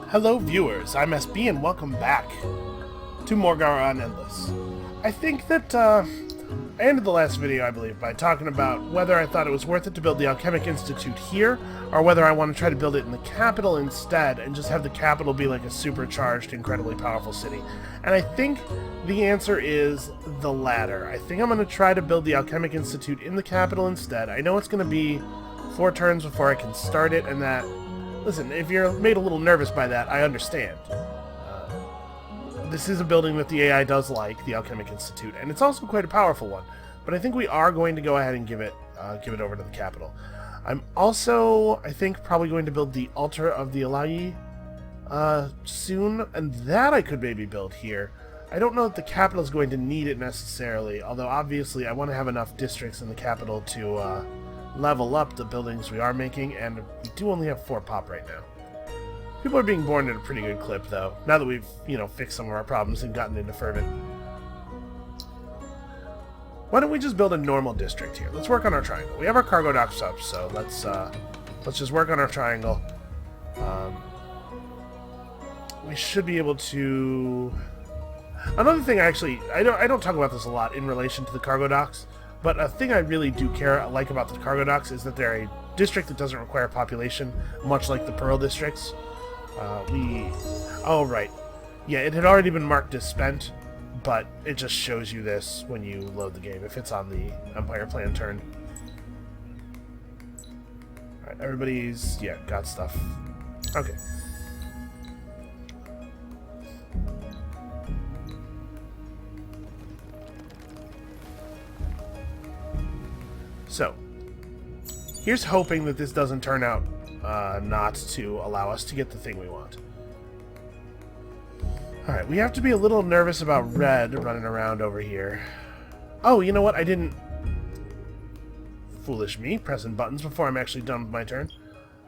Hello viewers, I'm SB and welcome back to Morgawr on Endless. I think that I ended the last video, I believe, by talking about whether I thought it was worth it to build the Alchemic Institute here, or whether I want to try to build it in the capital instead, and just have the capital be like a supercharged, incredibly powerful city. And I think the answer is the latter. I think I'm going to try to build the Alchemic Institute in the capital instead. I know it's going to be 4 turns before I can start it, and that... Listen, if you're made a little nervous by that, I understand. This is a building that the AI does like, the Alchemic Institute, and it's also quite a powerful one. But I think we are going to go ahead and give it over to the capital. I'm also, I think, probably going to build the Altar of the Elayi soon, and that I could maybe build here. I don't know that the capital is going to need it necessarily, although obviously I want to have enough districts in the capital to level up the buildings we are making, and we do only have 4 pop right now. People are being born at a pretty good clip, though, now that we've, fixed some of our problems and gotten into fervent. Why don't we just build a normal district here? Let's work on our triangle. We have our cargo docks up, so let's just work on our triangle. We should be able to... Another thing, actually, I don't talk about this a lot in relation to the cargo docks, but a thing I really do like about the cargo docks is that they're a district that doesn't require population, much like the Pearl districts. Oh, right. Yeah, it had already been marked as spent, but it just shows you this when you load the game, if it's on the Empire plan turn. Alright, everybody's, got stuff. Okay. So, here's hoping that this doesn't turn out not to allow us to get the thing we want. Alright, we have to be a little nervous about red running around over here. Oh, you know what? I didn't... Foolish me, pressing buttons before I'm actually done with my turn.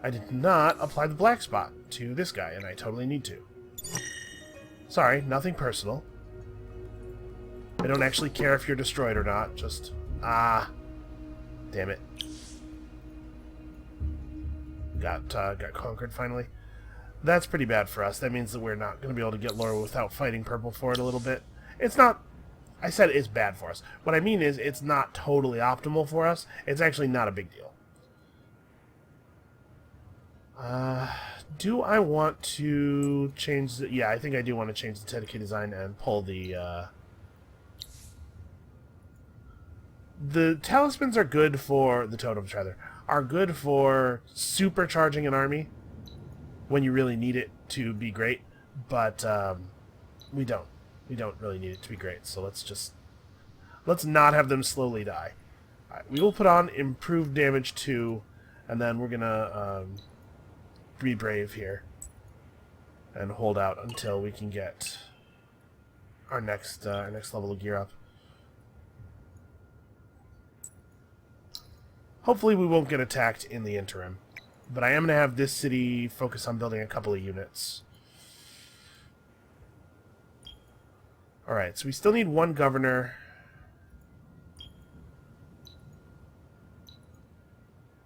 I did not apply the black spot to this guy, and I totally need to. Sorry, nothing personal. I don't actually care if you're destroyed or not, just... Damn it. Got conquered finally. That's pretty bad for us. That means that we're not going to be able to get lore without fighting purple for it a little bit. It's not... I said it's bad for us. What I mean is it's not totally optimal for us. It's actually not a big deal. Do I want to change the... Yeah, I think I do want to change the Tedeke design and pull the... The talismans are good for... The totems, rather. Are good for supercharging an army when you really need it to be great. But we don't. We don't really need it to be great. So let's not have them slowly die. Alright, we will put on improved damage 2. And then we're going to be brave here. And hold out until we can get our next level of gear up. Hopefully we won't get attacked in the interim. But I am going to have this city focus on building a couple of units. Alright, so we still need 1 governor.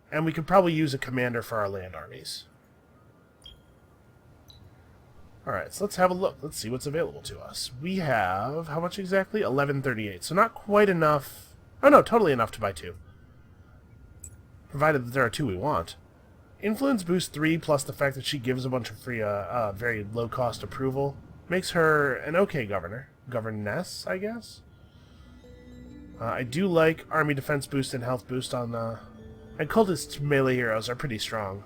And we could probably use a commander for our land armies. Alright, so let's have a look. Let's see what's available to us. We have, how much exactly? 1138. So not quite enough. Oh no, totally enough to buy 2. Provided that there are 2 we want. Influence boost 3 plus the fact that she gives a bunch of free, very low-cost approval makes her an okay governor. Governess, I guess? I do like army defense boost and health boost on the... And cultist melee heroes are pretty strong.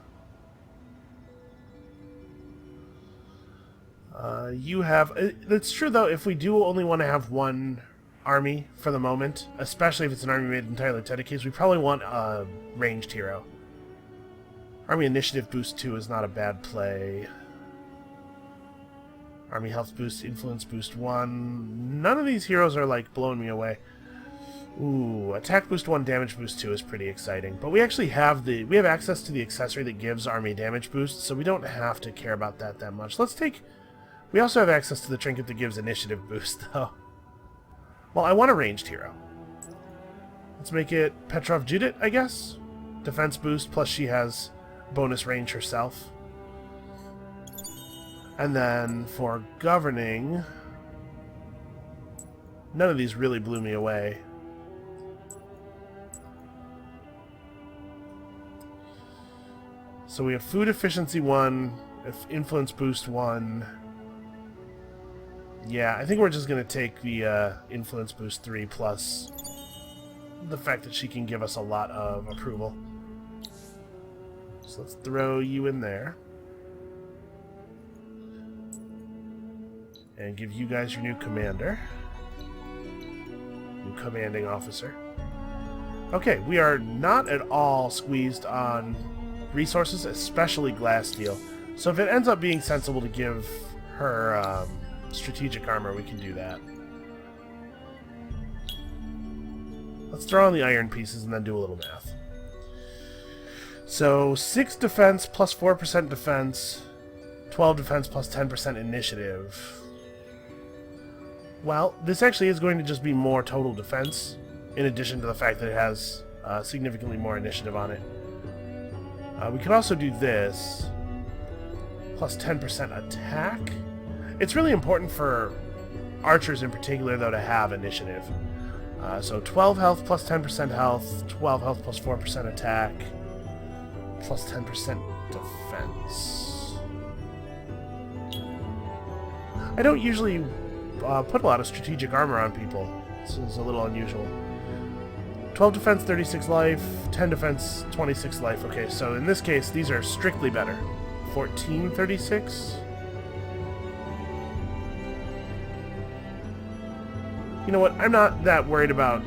You have... It's true, though, if we do only want to have 1... army for the moment, especially if it's an army made entirely of Tedekes, we probably want a ranged hero. Army initiative boost 2 is not a bad play. Army health boost, influence boost 1. None of these heroes are like blowing me away. Ooh, attack boost 1, damage boost 2 is pretty exciting. But we actually have we have access to the accessory that gives army damage boost, so we don't have to care about that much. Let's take... We also have access to the trinket that gives initiative boost, though. Well, I want a ranged hero. Let's make it Petrov Judit, I guess? Defense boost, plus she has bonus range herself. And then for governing, none of these really blew me away. So we have food efficiency 1, influence boost 1. Yeah, I think we're just going to take the influence boost 3 plus the fact that she can give us a lot of approval. So let's throw you in there. And give you guys your new commander. New commanding officer. Okay, we are not at all squeezed on resources, especially glass steel. So if it ends up being sensible to give her strategic armor, we can do that. Let's throw on the iron pieces and then do a little math. So 6 defense plus 4% defense, 12 defense plus 10% initiative. Well, this actually is going to just be more total defense, in addition to the fact that it has significantly more initiative on it. We could also do this, plus 10% attack. It's really important for archers in particular, though, to have initiative. So 12 health plus 10% health, 12 health plus 4% attack, plus 10% defense. I don't usually put a lot of strategic armor on people. This is a little unusual. 12 defense, 36 life, 10 defense, 26 life. Okay, so in this case, these are strictly better. 14, 36. You know what? I'm not that worried about...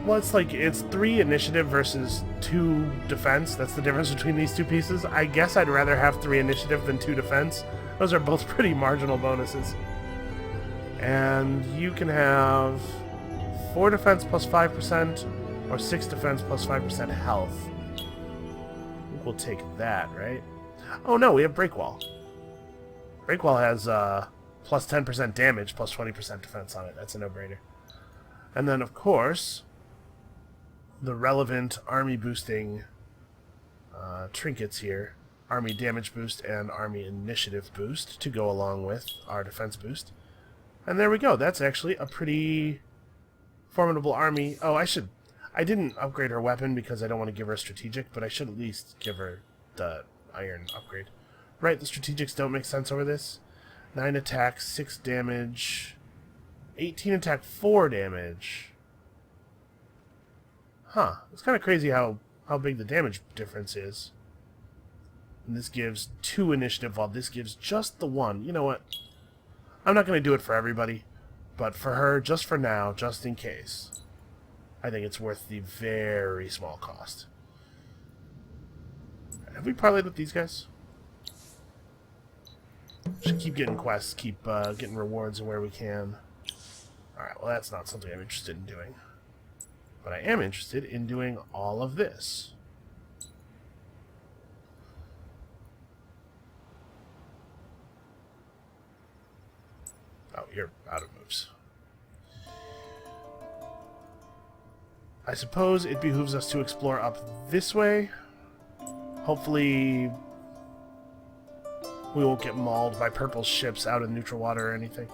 Well, it's 3 initiative versus 2 defense. That's the difference between these two pieces. I guess I'd rather have 3 initiative than 2 defense. Those are both pretty marginal bonuses. And you can have 4 defense plus 5%, or 6 defense plus 5% health. I think we'll take that, right? Oh no, we have Breakwall. Breakwall has plus 10% damage, plus 20% defense on it. That's a no-brainer. And then, of course, the relevant army boosting trinkets here. Army damage boost and army initiative boost to go along with our defense boost. And there we go. That's actually a pretty formidable army. Oh, I didn't upgrade her weapon because I don't want to give her a strategic, but I should at least give her the iron upgrade. Right, the strategics don't make sense over this. 9 attack, 6 damage, 18 attack, 4 damage. Huh. It's kind of crazy how big the damage difference is. And this gives 2 initiative, while this gives just the 1. You know what? I'm not going to do it for everybody, but for her, just for now, just in case, I think it's worth the very small cost. Have we parlayed with these guys? Should keep getting quests, keep getting rewards where we can. Alright, well that's not something I'm interested in doing. But I am interested in doing all of this. Oh, you're out of moves. I suppose it behooves us to explore up this way. Hopefully we won't get mauled by purple ships out in neutral water or anything.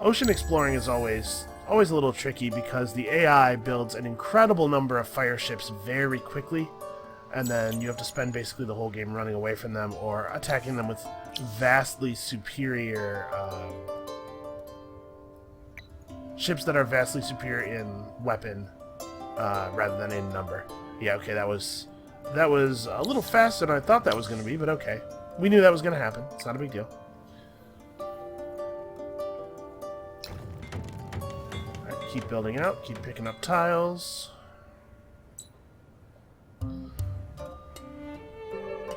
Ocean exploring is always a little tricky because the AI builds an incredible number of fire ships very quickly, and then you have to spend basically the whole game running away from them or attacking them with vastly superior ships that are vastly superior in weapon rather than in number. Yeah, okay, that was a little faster than I thought that was going to be, but okay. We knew that was going to happen. It's not a big deal. Alright, keep building out, keep picking up tiles.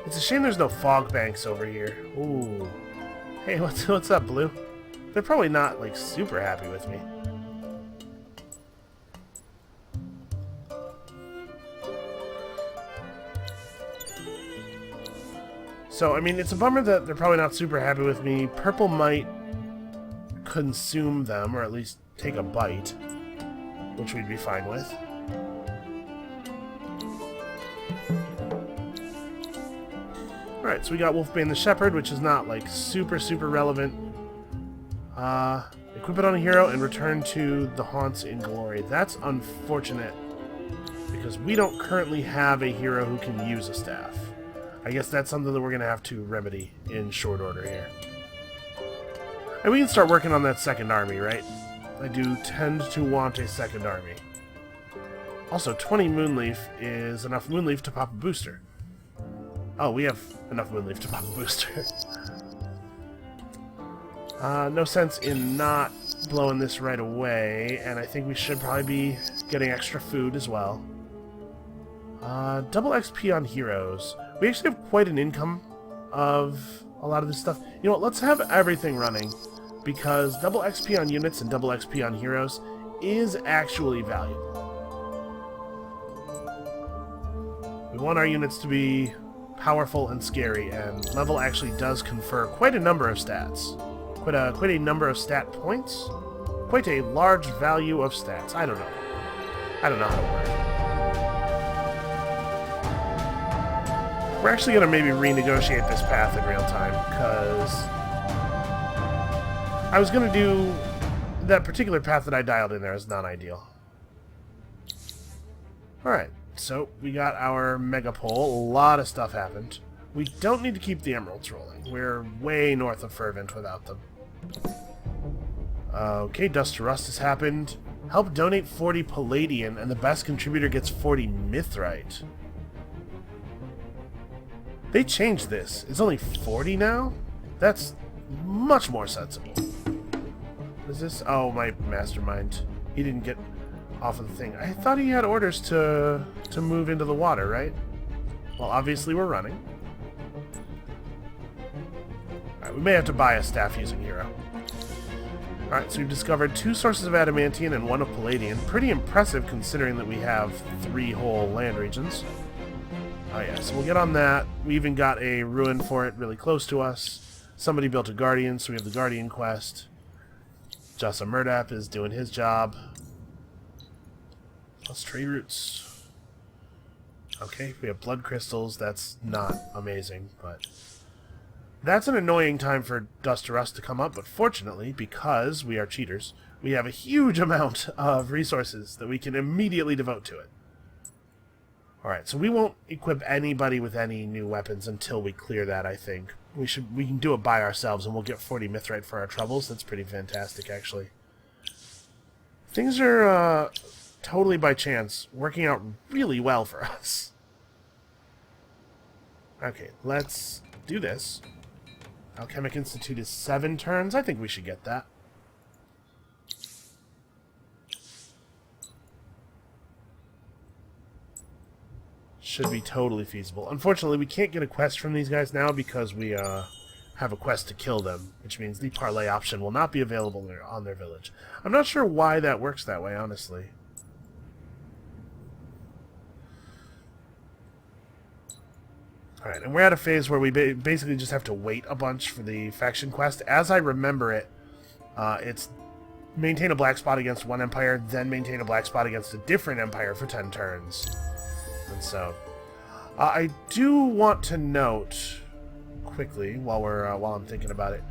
It's a shame there's no fog banks over here. Ooh. Hey, what's up, Blue? They're probably not, like, super happy with me. So, I mean, it's a bummer that they're probably not super happy with me. Purple might consume them, or at least take a bite, which we'd be fine with. Alright, so we got Wolfbane the Shepherd, which is not, like, super relevant. Equip it on a hero and return to the haunts in glory. That's unfortunate, because we don't currently have a hero who can use a staff. I guess that's something that we're going to have to remedy in short order here. And we can start working on that second army, right? I do tend to want a second army. Also, 20 Moonleaf is enough Moonleaf to pop a booster. Oh, we have enough Moonleaf to pop a booster. No sense in not blowing this right away, and I think we should probably be getting extra food as well. Double XP on heroes. We actually have quite an income of a lot of this stuff. You know what, let's have everything running, because double XP on units and double XP on heroes is actually valuable. We want our units to be powerful and scary, and level actually does confer quite a number of stats. Quite a number of stat points. Quite a large value of stats. I don't know. I don't know how to work. We're actually going to maybe renegotiate this path in real time, because I was going to do that particular path that I dialed in there as non-ideal. Alright, so we got our Megapole. A lot of stuff happened. We don't need to keep the emeralds rolling. We're way north of Fervent without them. Okay, Dust to Rust has happened. Help donate 40 Palladian, and the best contributor gets 40 Mithrite. They changed this. It's only 40 now? That's much more sensible. What is this? Oh, my mastermind. He didn't get off of the thing. I thought he had orders to move into the water, right? Well, obviously we're running. Alright, we may have to buy a staff-using hero. Alright, so we've discovered 2 sources of Adamantian and 1 of Palladian. Pretty impressive considering that we have 3 whole land regions. Oh yeah, so we'll get on that. We even got a ruin for it really close to us. Somebody built a Guardian, so we have the Guardian quest. Jasa Murdap is doing his job. Plus tree roots. Okay, we have blood crystals. That's not amazing, but that's an annoying time for Dust to Rust to come up, but fortunately, because we are cheaters, we have a huge amount of resources that we can immediately devote to it. Alright, so we won't equip anybody with any new weapons until we clear that, I think. We can do it by ourselves, and we'll get 40 Mithrite for our troubles. That's pretty fantastic, actually. Things are, totally by chance, working out really well for us. Okay, let's do this. Alchemic Institute is 7 turns. I think we should get that. Should be totally feasible. Unfortunately, we can't get a quest from these guys now because we have a quest to kill them, which means the parlay option will not be available on their village. I'm not sure why that works that way, honestly. Alright, and we're at a phase where we basically just have to wait a bunch for the faction quest. As I remember it, it's maintain a black spot against one empire, then maintain a black spot against a different empire for 10 turns. And so, I do want to note, quickly, while I'm thinking about it,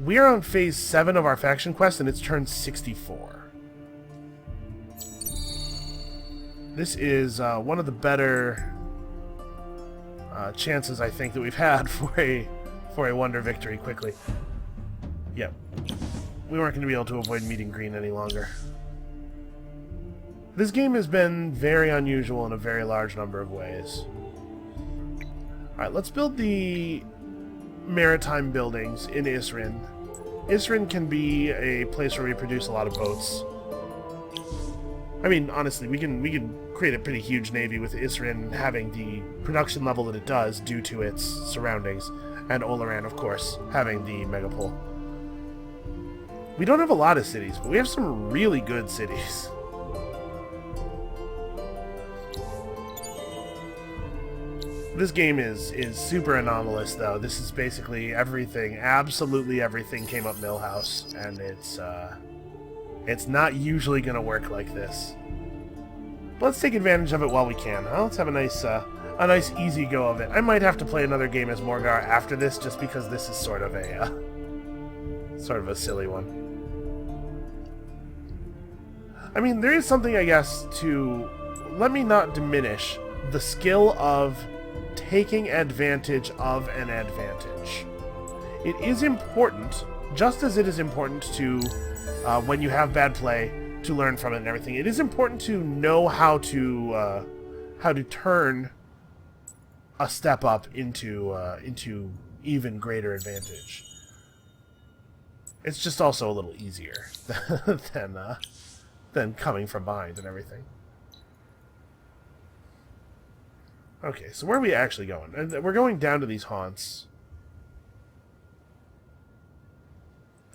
we are on phase 7 of our faction quest, and it's turn 64. This is one of the better chances, I think, that we've had for a wonder victory quickly. Yep. We weren't going to be able to avoid meeting green any longer. This game has been very unusual in a very large number of ways. Alright, let's build the maritime buildings in Isrin. Isrin can be a place where we produce a lot of boats. I mean, honestly, we can create a pretty huge navy with Isrin having the production level that it does due to its surroundings, and Olaran, of course, having the megapole. We don't have a lot of cities, but we have some really good cities. This game is super anomalous, though. This is basically everything, absolutely everything came up Millhouse, and it's not usually going to work like this. But let's take advantage of it while we can. Huh? Let's have a a nice easy go of it. I might have to play another game as Morgawr after this, just because this is sort of a silly one. I mean, there is something, I guess, to let me not diminish the skill of taking advantage of an advantage. It is important, just as it is important to, when you have bad play, to learn from it and everything. It is important to know how to turn a step up into even greater advantage. It's just also a little easier than coming from behind and everything. Okay, so where are we actually going? We're going down to these haunts.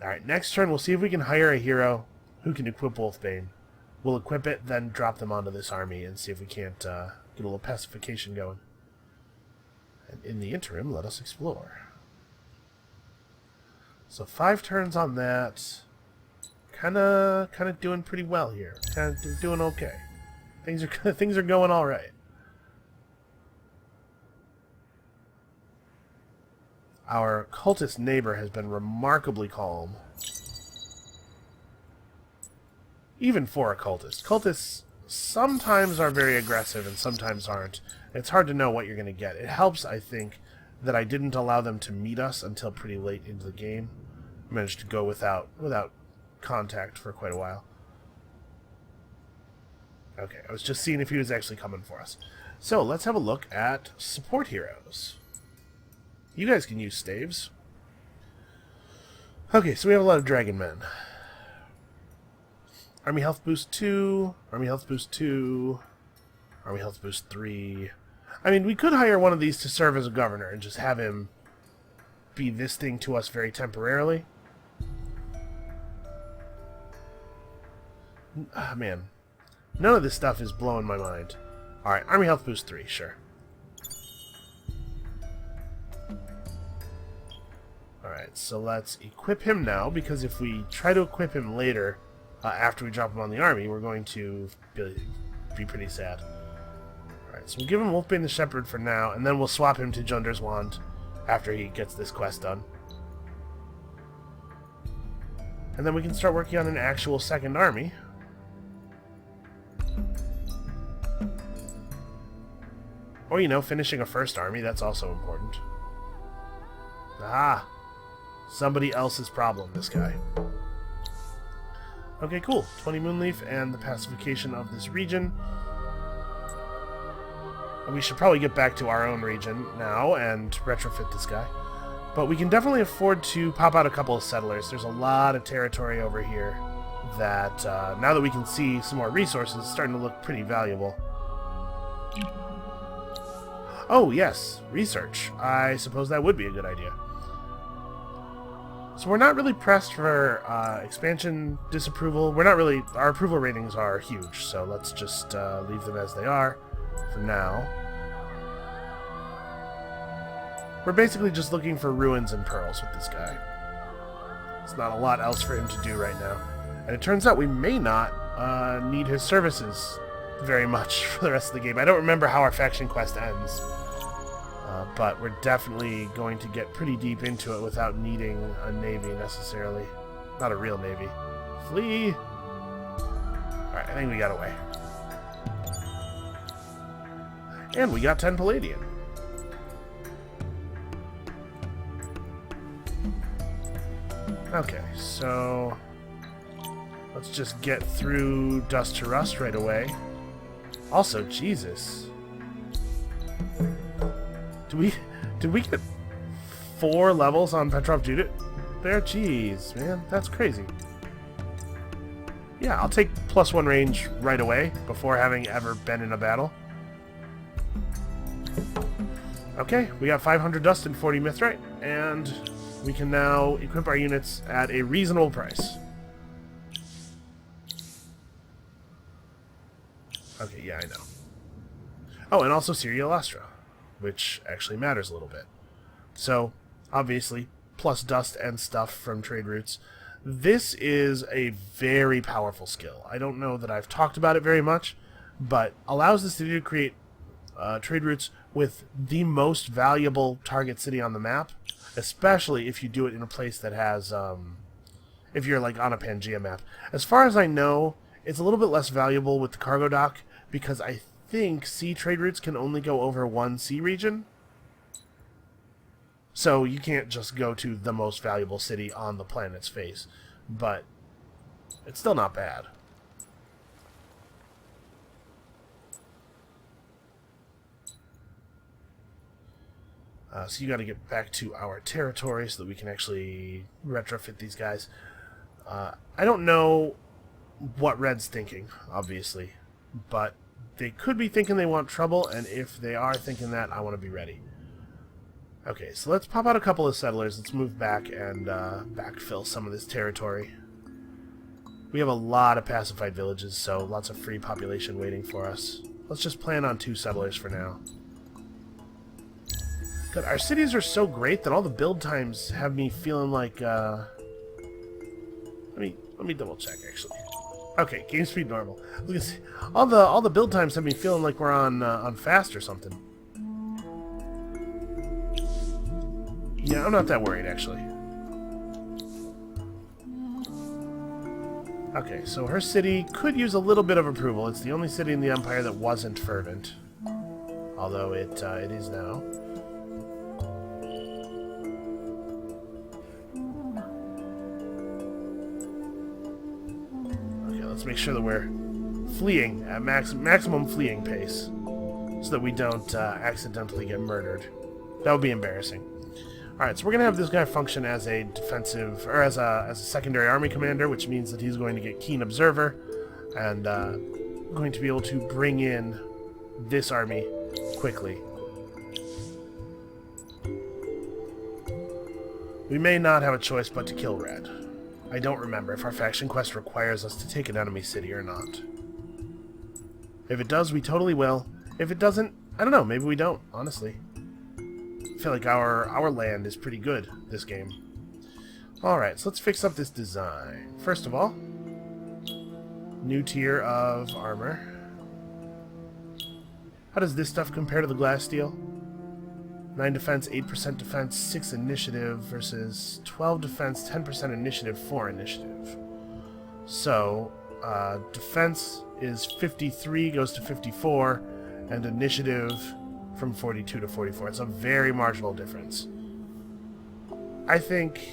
Alright, next turn we'll see if we can hire a hero who can equip Wolfbane. We'll equip it, then drop them onto this army and see if we can't get a little pacification going. And in the interim, let us explore. So 5 turns on that. Kinda doing pretty well here. Kinda doing okay. Things are going all right. Our cultist neighbor has been remarkably calm. Even for a cultist. Cultists sometimes are very aggressive and sometimes aren't. It's hard to know what you're going to get. It helps, I think, that I didn't allow them to meet us until pretty late into the game. I managed to go without contact for quite a while. Okay, I was just seeing if he was actually coming for us. So, let's have a look at support heroes. You guys can use staves. Okay, so we have a lot of dragon men. Army health boost 2, army health boost 2, army health boost 3. I mean, we could hire one of these to serve as a governor and just have him be this thing to us very temporarily. Ah, man. None of this stuff is blowing my mind. Alright, army health boost 3, sure. Alright, so let's equip him now, because if we try to equip him later, after we drop him on the army, we're going to be pretty sad. Alright, so we'll give him Wolfbane the Shepherd for now, and then we'll swap him to Junder's Wand after he gets this quest done. And then we can start working on an actual second army. Or, you know, finishing a first army, that's also important. Ah! Somebody else's problem, this guy. Okay, cool. 20 Moonleaf and the pacification of this region. And we should probably get back to our own region now and retrofit this guy. But we can definitely afford to pop out a couple of settlers. There's a lot of territory over here that, now that we can see some more resources, is starting to look pretty valuable. Oh, yes, research. I suppose that would be a good idea. So we're not really pressed for expansion disapproval. We're not really... Our approval ratings are huge, so let's just leave them as they are for now. We're basically just looking for ruins and pearls with this guy. There's not a lot else for him to do right now. And it turns out we may not need his services very much for the rest of the game. I don't remember how our faction quest ends. But we're definitely going to get pretty deep into it without needing a navy necessarily. Not a real navy. Flee! Alright, I think we got away. And we got 10 Palladian. Okay, so let's just get through Dust to Rust right away. Also, Jesus. Did we get 4 levels on Petrov Judith there? Jeez, man, that's crazy. Yeah, I'll take +1 range right away before having ever been in a battle. Okay, we got 500 dust and 40 mithrite, and we can now equip our units at a reasonable price. Okay, yeah, I know. Oh, and also Serial Astra, which actually matters a little bit. So, obviously, plus dust and stuff from trade routes. This is a very powerful skill. I don't know that I've talked about it very much, but allows the city to create trade routes with the most valuable target city on the map, especially if you do it in a place that has, if you're like on a Pangea map. As far as I know, it's a little bit less valuable with the cargo dock because I think sea trade routes can only go over one sea region. So you can't just go to the most valuable city on the planet's face. But it's still not bad. So you got to get back to our territory so that we can actually retrofit these guys. I don't know what Red's thinking, obviously, but they could be thinking they want trouble, and if they are thinking that, I want to be ready. Okay, so let's pop out a couple of settlers. Let's move back and backfill some of this territory. We have a lot of pacified villages, so lots of free population waiting for us. Let's just plan on 2 settlers for now. God, our cities are so great that all the build times have me feeling like, let me double check actually. Okay, game speed normal. Look at all the build times have me feeling like we're on fast or something. Yeah, I'm not that worried actually. Okay, so her city could use a little bit of approval. It's the only city in the Empire that wasn't fervent, although it is now. Let's make sure that we're fleeing at maximum fleeing pace so that we don't accidentally get murdered. That would be embarrassing. Alright, so we're going to have this guy function as a defensive, or as a secondary army commander, which means that he's going to get keen observer and going to be able to bring in this army quickly. We may not have a choice but to kill Red. I don't remember if our faction quest requires us to take an enemy city or not. If it does, we totally will. If it doesn't, I don't know, maybe we don't, honestly. I feel like our land is pretty good this game. Alright, so let's fix up this design. First of all, new tier of armor. How does this stuff compare to the glass steel? 9 defense, 8% defense, 6 initiative versus 12 defense, 10% initiative, 4 initiative. So, defense is 53, goes to 54, and initiative from 42 to 44. It's a very marginal difference. I think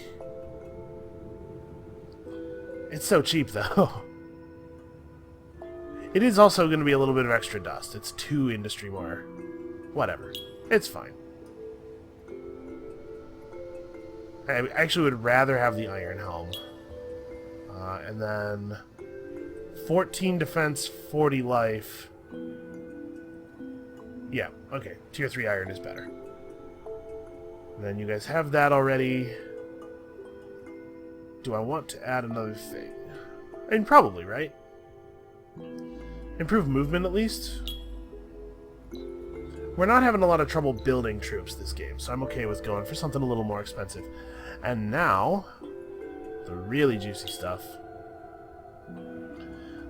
it's so cheap, though. It is also going to be a little bit of extra dust. It's 2 industry more. Whatever. It's fine. I actually would rather have the Iron Helm. And then 14 defense, 40 life. Yeah, okay. Tier 3 iron is better. And then you guys have that already. Do I want to add another thing? I mean, probably, right? Improve movement, at least? We're not having a lot of trouble building troops this game, so I'm okay with going for something a little more expensive. And now, the really juicy stuff.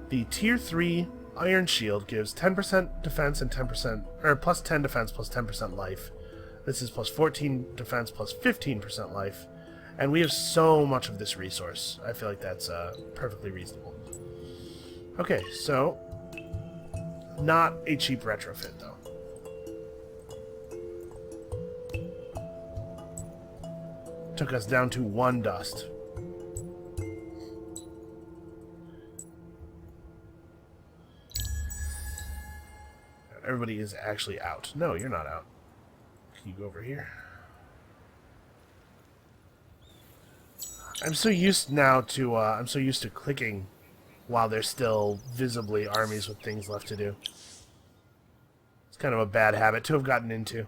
The Tier 3 Iron Shield gives 10% defense and 10%, or plus 10 defense plus 10% life. This is plus 14 defense plus 15% life. And we have so much of this resource. I feel like that's perfectly reasonable. Okay, so not a cheap retrofit, though. Took us down to 1 dust. Everybody is actually out. No, you're not out. Can you go over here? I'm so used now to I'm so used to clicking while there's still visibly armies with things left to do. It's kind of a bad habit to have gotten into.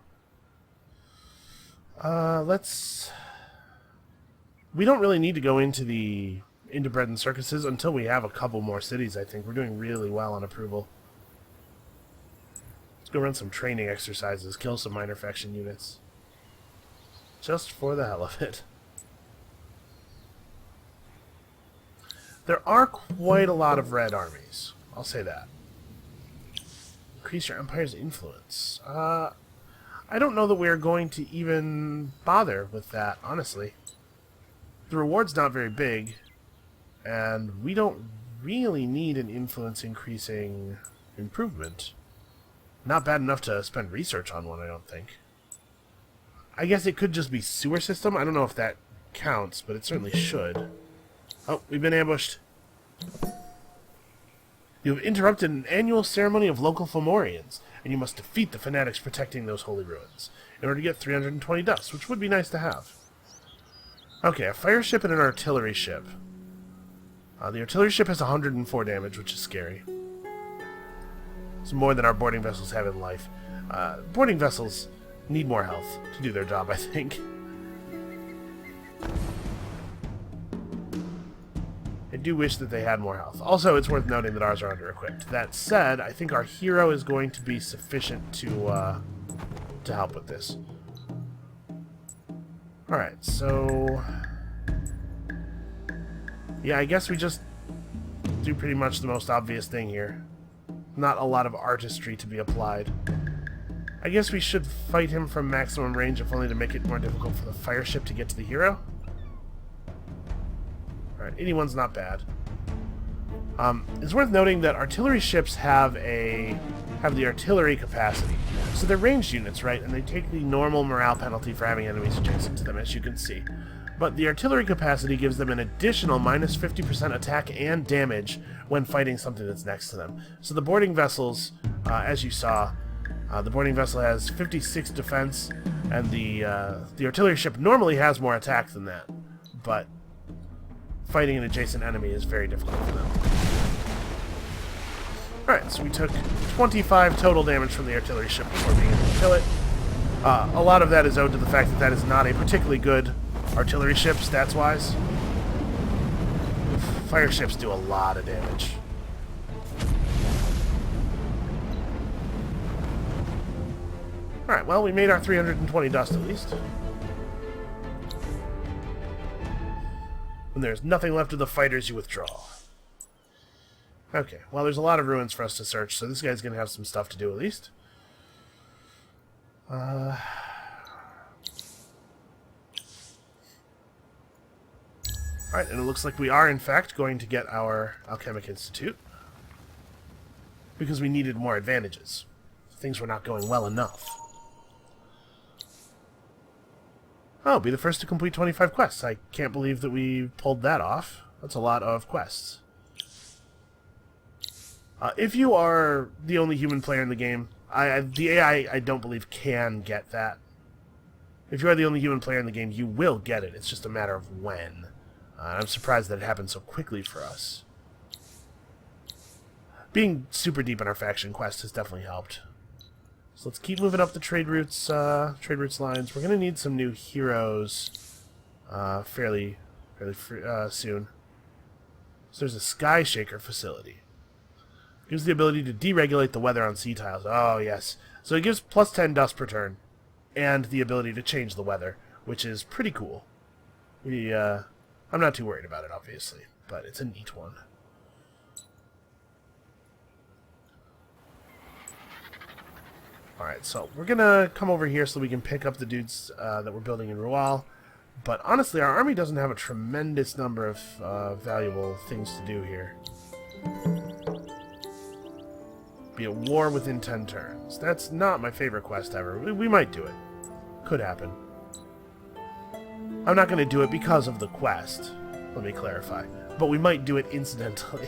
We don't really need to go into bread and circuses until we have a couple more cities, I think. We're doing really well on approval. Let's go run some training exercises, kill some minor faction units. Just for the hell of it. There are quite a lot of red armies. I'll say that. Increase your empire's influence. I don't know that we're going to even bother with that, honestly. The reward's not very big, and we don't really need an influence increasing improvement. Not bad enough to spend research on one, I don't think. I guess it could just be sewer system. I don't know if that counts, but it certainly should. Oh, we've been ambushed. You have interrupted an annual ceremony of local Fomorians, and you must defeat the fanatics protecting those holy ruins in order to get 320 dust, which would be nice to have. Okay, a fire ship and an artillery ship. The artillery ship has 104 damage, which is scary. It's more than our boarding vessels have in life. Boarding vessels need more health to do their job, I think. I do wish that they had more health. Also, it's worth noting that ours are under-equipped. That said, I think our hero is going to be sufficient to help with this. Alright, so... yeah, I guess we just do pretty much the most obvious thing here. Not a lot of artistry to be applied. I guess we should fight him from maximum range, if only to make it more difficult for the fire ship to get to the hero. Alright, 81's not bad. It's worth noting that artillery ships have the artillery capacity. So they're ranged units, right? And they take the normal morale penalty for having enemies adjacent to them, as you can see. But the artillery capacity gives them an additional minus 50% attack and damage when fighting something that's next to them. So the boarding vessels, as you saw, the boarding vessel has 56 defense, and the artillery ship normally has more attack than that. But fighting an adjacent enemy is very difficult for them. Alright, so we took 25 total damage from the artillery ship before being able to kill it. A lot of that is owed to the fact that that is not a particularly good artillery ship, stats-wise. Fire ships do a lot of damage. Alright, well, we made our 320 dust at least. When there's nothing left of the fighters, you withdraw. Okay, well, there's a lot of ruins for us to search, so this guy's going to have some stuff to do at least. Alright, and it looks like we are, in fact, going to get our Alchemic Institute. Because we needed more advantages. Things were not going well enough. Oh, be the first to complete 25 quests. I can't believe that we pulled that off. That's a lot of quests. If you are the only human player in the game, the AI, I don't believe, can get that. If you are the only human player in the game, you will get it. It's just a matter of when. I'm surprised that it happened so quickly for us. Being super deep in our faction quest has definitely helped. So let's keep moving up the trade routes lines. We're going to need some new heroes fairly soon. So there's a Sky Shaker facility. Gives the ability to deregulate the weather on sea tiles. Oh, yes. So it gives plus 10 dust per turn, and the ability to change the weather, which is pretty cool. I'm not too worried about it, obviously, but it's a neat one. Alright, so we're going to come over here so we can pick up the dudes that we're building in Rual. But honestly, our army doesn't have a tremendous number of valuable things to do here. Be at war within 10 turns. That's not my favorite quest ever. We might do it. Could happen. I'm not going to do it because of the quest, let me clarify. But we might do it incidentally.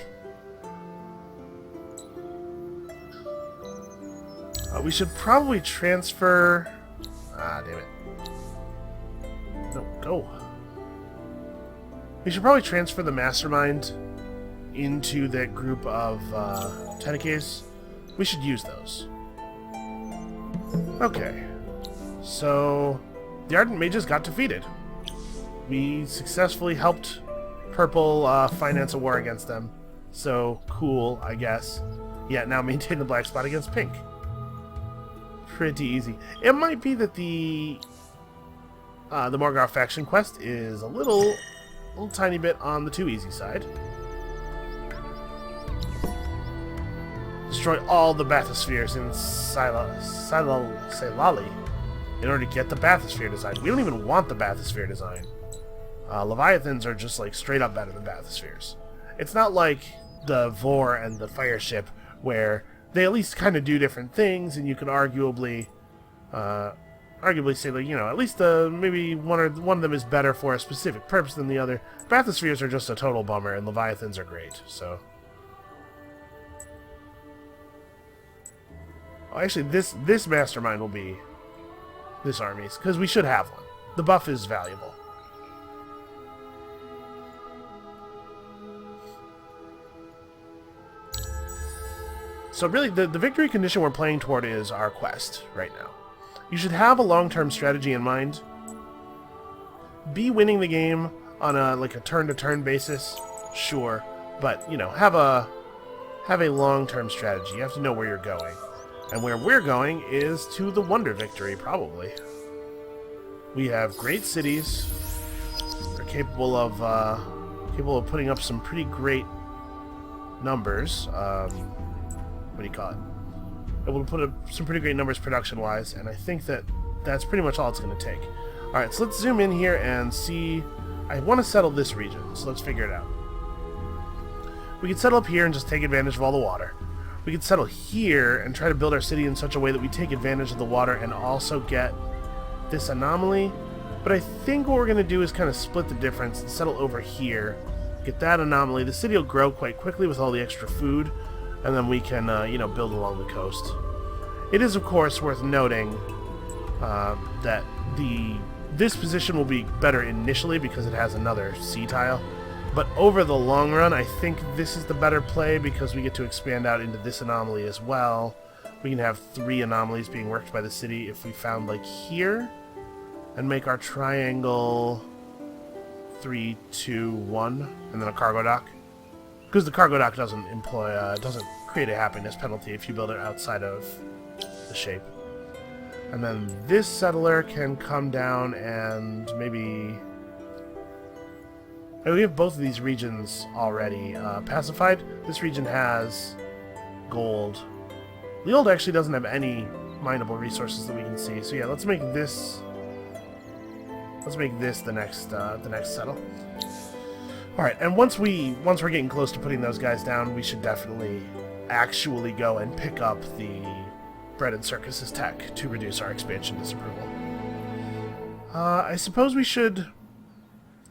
We should probably transfer... Ah, damn it. No, go. We should probably transfer the Mastermind into that group of Tenekes. We should use those. Okay. So, the Ardent Mages got defeated. We successfully helped Purple finance a war against them. So, cool, I guess. Yeah, now maintain the black spot against Pink. Pretty easy. It might be that the Morgawr faction quest is a little tiny bit on the too easy side. Destroy all the bathyspheres in Silali. in order to get the bathysphere design. We don't even want the bathysphere design. Leviathans are just like straight up better than bathyspheres. It's not like the Vor and the fire ship where they at least kind of do different things, and you can arguably say, like, you know, at least maybe one of them is better for a specific purpose than the other. Bathyspheres are just a total bummer, and Leviathans are great. So, actually, this mastermind will be this army's, because we should have one. The buff is valuable. So really, the victory condition we're playing toward is our quest right now. You should have a long-term strategy in mind. Be winning the game on a turn-to-turn basis, sure, but you know, have a long-term strategy. You have to know where you're going, and where we're going is to the Wonder Victory, probably. We have great cities. They're capable of putting up some pretty great numbers. What do you call it? Able to put up some pretty great numbers production-wise, and I think that's pretty much all it's going to take. Alright, so let's zoom in here and see. I want to settle this region, so let's figure it out. We could settle up here and just take advantage of all the water. We could settle here and try to build our city in such a way that we take advantage of the water and also get this anomaly. But I think what we're going to do is kind of split the difference and settle over here. Get that anomaly. The city will grow quite quickly with all the extra food, and then we can, you know, build along the coast. It is, of course, worth noting that this position will be better initially because it has another sea tile. But over the long run, I think this is the better play because we get to expand out into this anomaly as well. We can have 3 anomalies being worked by the city if we found, like, here, and make our triangle 3, 2, 1, and then a cargo dock. Because the cargo dock doesn't create a happiness penalty if you build it outside of the shape. And then this settler can come down and maybe... we have both of these regions already pacified. This region has gold. The old actually doesn't have any mineable resources that we can see. So yeah, let's make this the next settle. Alright, and once we're getting close to putting those guys down, we should definitely actually go and pick up the Bread and Circus's tech to reduce our expansion disapproval. I suppose we should...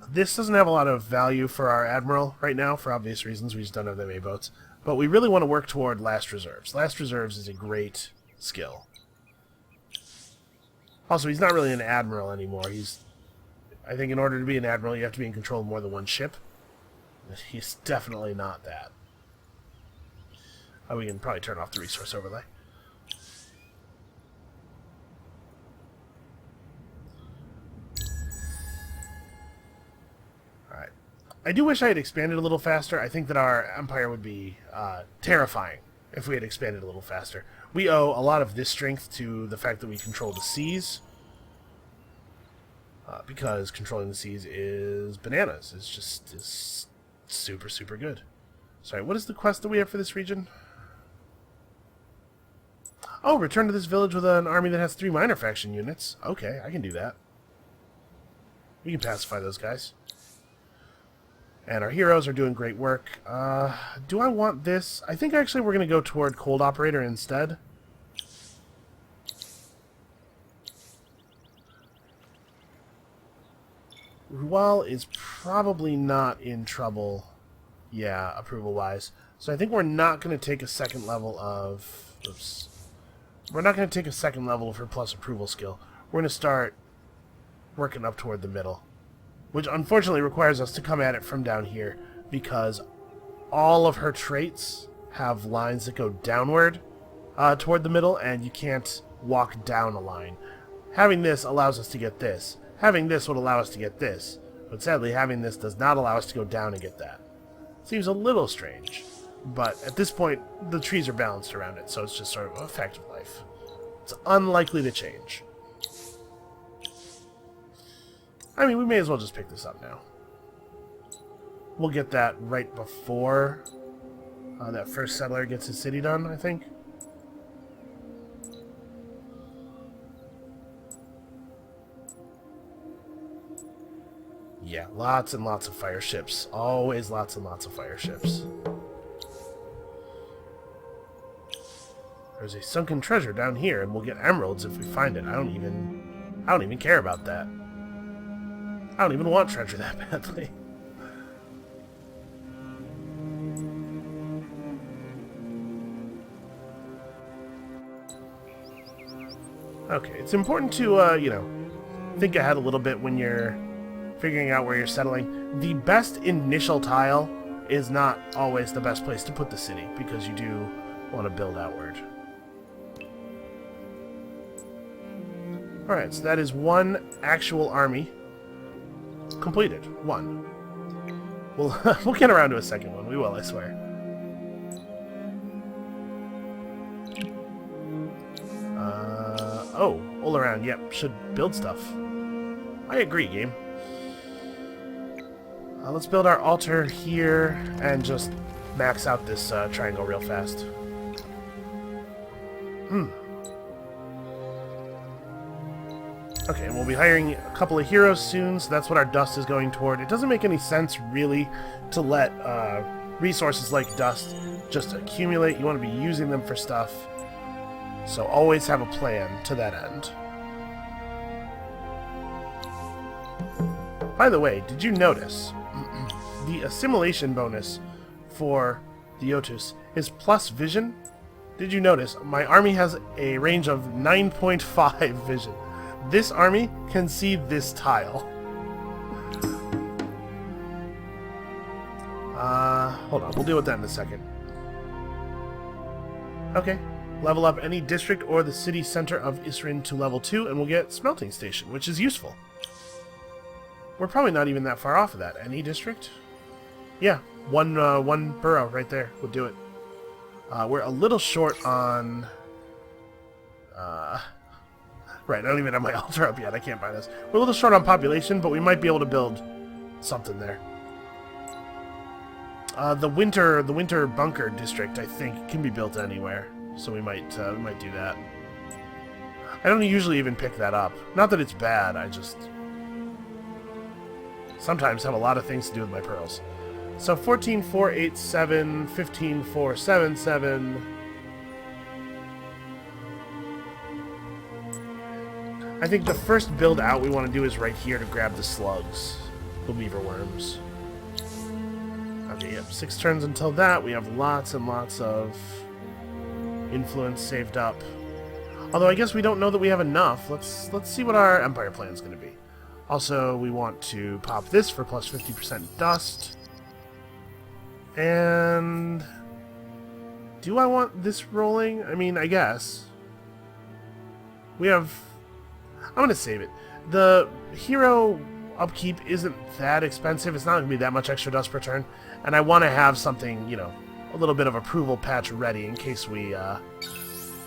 This doesn't have a lot of value for our Admiral right now, for obvious reasons. We just don't have that many boats. But we really want to work toward Last Reserves. Last Reserves is a great skill. Also, he's not really an Admiral anymore. I think in order to be an Admiral, you have to be in control of more than one ship. He's definitely not that. We can probably turn off the resource overlay. Alright. I do wish I had expanded a little faster. I think that our empire would be terrifying if we had expanded a little faster. We owe a lot of this strength to the fact that we control the seas. Because controlling the seas is bananas. It's super, super good. Sorry, what is the quest that we have for this region? Oh, return to this village with an army that has 3 minor faction units. Okay, I can do that. We can pacify those guys. And our heroes are doing great work. Do I want this? I think actually we're going to go toward Cold Operator instead. Rual is probably not in trouble, yeah, approval-wise. So I think we're not going to take a second level of... Oops. We're not going to take a second level of her plus approval skill. We're going to start working up toward the middle. Which unfortunately requires us to come at it from down here, because all of her traits have lines that go downward toward the middle, and you can't walk down a line. Having this allows us to get this. Having this would allow us to get this, but sadly having this does not allow us to go down and get that. Seems a little strange, but at this point the trees are balanced around it, so it's just sort of a fact of life. It's unlikely to change. I mean, we may as well just pick this up now. We'll get that right before that first settler gets his city done, I think. Yeah, lots and lots of fire ships. Always lots and lots of fire ships. There's a sunken treasure down here, and we'll get emeralds if we find it. I don't even care about that. I don't even want treasure that badly. Okay, it's important to, you know, think ahead a little bit when you're figuring out where you're settling. The best initial tile is not always the best place to put the city, because you do want to build outward. Alright, so that is one actual army completed. One. We'll get around to a second one. We will, I swear. Oh, all around. Yep, should build stuff. I agree, game. Let's build our altar here and just max out this triangle real fast. Okay, and we'll be hiring a couple of heroes soon, so that's what our dust is going toward. It doesn't make any sense, really, to let resources like dust just accumulate. You want to be using them for stuff. So always have a plan to that end. By the way, did you notice the assimilation bonus for the Yotus is plus vision? Did you notice my army has a range of 9.5 vision? This army can see this tile. Hold on, we'll deal with that in a second. Okay. Level up any district or the city center of Isrin to level 2, and we'll get Smelting Station, which is useful. We're probably not even that far off of that. Any district? Yeah, one borough right there would do it. We're a little short on... Right, I don't even have my altar up yet. I can't buy this. We're a little short on population, but we might be able to build something there. The winter bunker district, I think, can be built anywhere. So we might do that. I don't usually even pick that up. Not that it's bad, I just sometimes have a lot of things to do with my pearls. So 14,487, 15,477. I think the first build out we want to do is right here to grab the slugs, the weaver worms. Okay, yep, 6 turns until that. We have lots and lots of influence saved up. Although I guess we don't know that we have enough. Let's see what our empire plan is going to be. Also, we want to pop this for plus 50% dust. And do I want this rolling? I mean, I guess. We have... I'm going to save it. The hero upkeep isn't that expensive. It's not going to be that much extra dust per turn. And I want to have something, you know, a little bit of approval patch ready in case we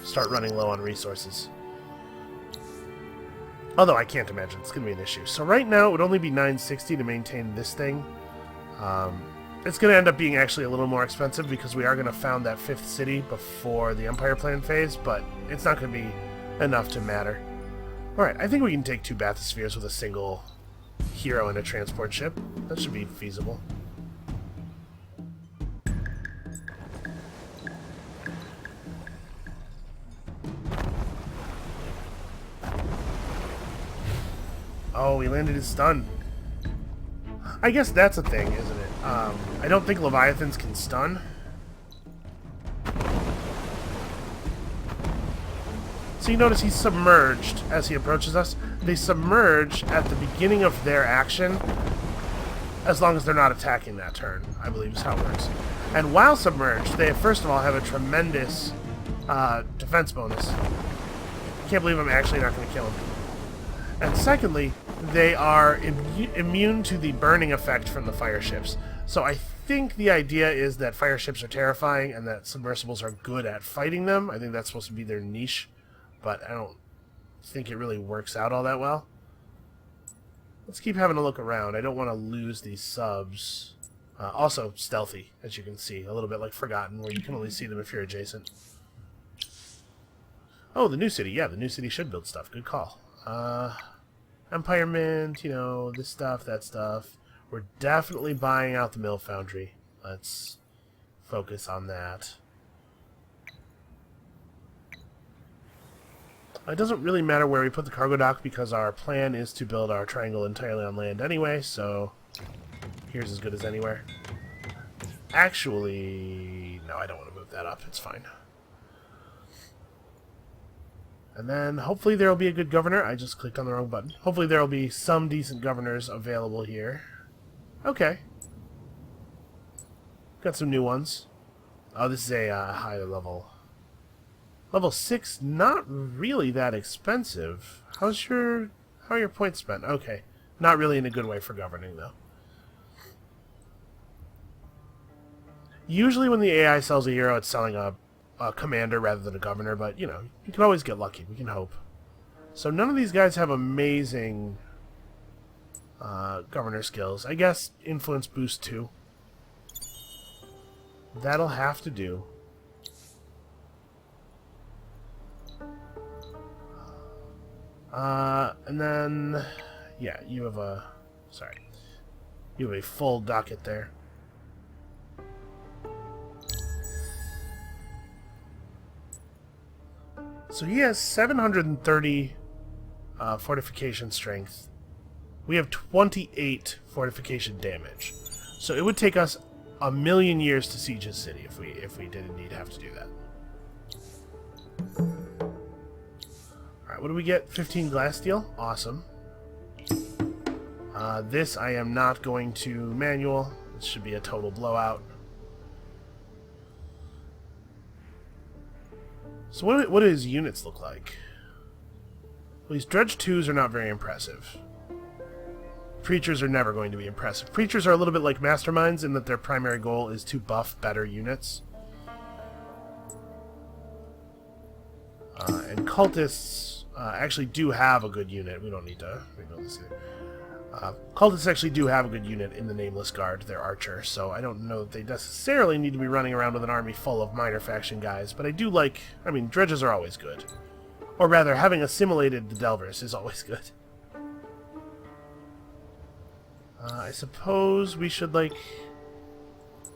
start running low on resources. Although I can't imagine it's going to be an issue. So right now it would only be 960 to maintain this thing. It's going to end up being actually a little more expensive because we are going to found that 5th city before the Empire Plan phase, but it's not going to be enough to matter. Alright, I think we can take 2 bathyspheres with a single hero and a transport ship. That should be feasible. Oh, he landed his stun. I guess that's a thing, isn't it? I don't think Leviathans can stun. So you notice he's submerged as he approaches us. They submerge at the beginning of their action, as long as they're not attacking that turn, I believe is how it works. And while submerged, they first of all have a tremendous defense bonus. Can't believe I'm actually not going to kill him. And secondly, they are immune to the burning effect from the fire ships. So I think the idea is that fire ships are terrifying and that submersibles are good at fighting them. I think that's supposed to be their niche, but I don't think it really works out all that well. Let's keep having a look around. I don't want to lose these subs. Also stealthy, as you can see. A little bit like Forgotten, where you can only see them if you're adjacent. Oh, the new city. Yeah, the new city should build stuff. Good call. Empire Mint, you know, this stuff, that stuff. We're definitely buying out the mill foundry. Let's focus on that. It doesn't really matter where we put the cargo dock because our plan is to build our triangle entirely on land anyway, so here's as good as anywhere. Actually, no, I don't want to move that up. It's fine. And then hopefully there will be a good governor. I just clicked on the wrong button. Hopefully there will be some decent governors available here. Okay. Got some new ones. Oh, this is a higher level. Level 6, not really that expensive. How are your points spent? Okay. Not really in a good way for governing, though. Usually when the AI sells a hero, it's selling a commander rather than a governor, but, you know, you can always get lucky. We can hope. So none of these guys have amazing governor skills. I guess influence boost 2. That'll have to do. And then, yeah, you have a, sorry, you have a full docket there. So he has 730 fortification strength. We have 28 fortification damage. So it would take us 1,000,000 years to siege his city if we did indeed have to do that. Alright, what do we get? 15 glass steel? Awesome. This I am not going to manual. This should be a total blowout. So what do his units look like? Well, these Dredge 2s are not very impressive. Preachers are never going to be impressive. Preachers are a little bit like Masterminds in that their primary goal is to buff better units. And Cultists actually do have a good unit. We don't need to rebuild this either. Cultists actually do have a good unit in the Nameless Guard. They're archer, so I don't know that they necessarily need to be running around with an army full of minor faction guys, but I do like... I mean, dredges are always good. Or rather, having assimilated the Delvers is always good. I suppose we should, like,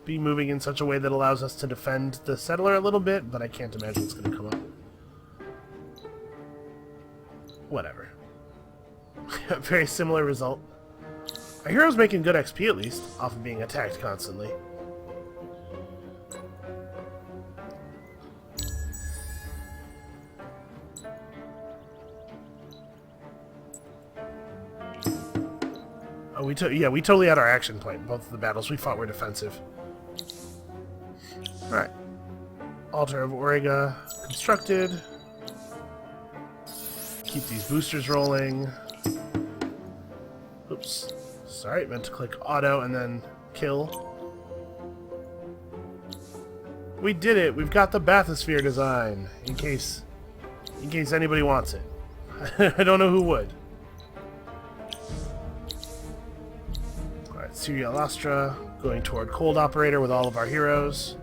be moving in such a way that allows us to defend the settler a little bit, but I can't imagine it's going to come up. Whatever. Very similar result. Our hero's making good XP, at least, off of being attacked constantly. Oh, we totally had our action point. Both of the battles we fought were defensive. Alright. Altar of Auriga constructed. Keep these boosters rolling. Oops. Sorry, meant to click auto and then kill. We did it! We've got the bathysphere design, in case anybody wants it. I don't know who would. Alright, Syria Lastra, going toward Cold Operator with all of our heroes.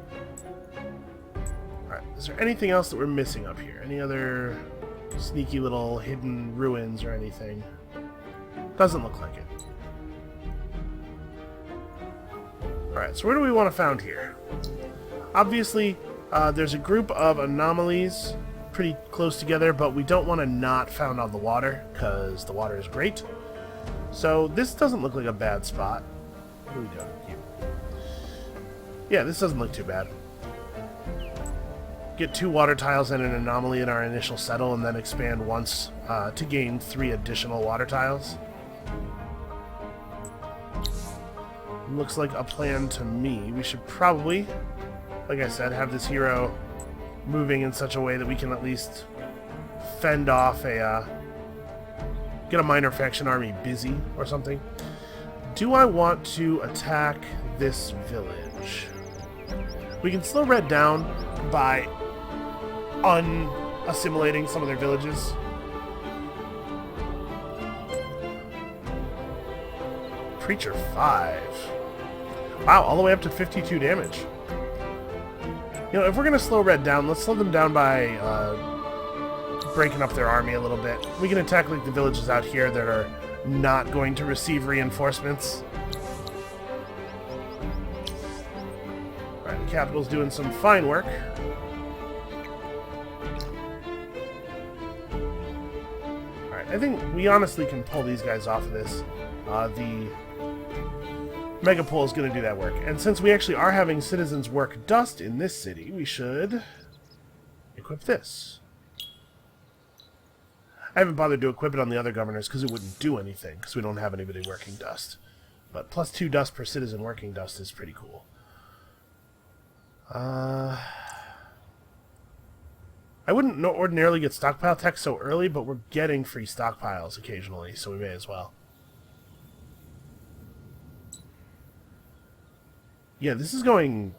Alright, is there anything else that we're missing up here? Any other sneaky little hidden ruins or anything? Doesn't look like it. Alright, so where do we want to found here? Obviously, there's a group of anomalies pretty close together, but we don't want to not found on the water, because the water is great. So this doesn't look like a bad spot. What are we doing here? Yeah, this doesn't look too bad. Get 2 water tiles and an anomaly in our initial settle, and then expand once to gain 3 additional water tiles. Looks like a plan to me. We should probably, like I said, have this hero moving in such a way that we can at least fend off a, get a minor faction army busy or something. Do I want to attack this village? We can slow red down by unassimilating some of their villages. Preacher 5. Wow, all the way up to 52 damage. You know, if we're going to slow red down, let's slow them down by breaking up their army a little bit. We can attack like the villages out here that are not going to receive reinforcements. Alright, the capital's doing some fine work. Alright, I think we honestly can pull these guys off of this. The Megapole is going to do that work. And since we actually are having citizens work dust in this city, we should equip this. I haven't bothered to equip it on the other governors because it wouldn't do anything, because we don't have anybody working dust. But plus 2 dust per citizen working dust is pretty cool. I wouldn't ordinarily get stockpile tech so early, but we're getting free stockpiles occasionally, so we may as well. Yeah, this is going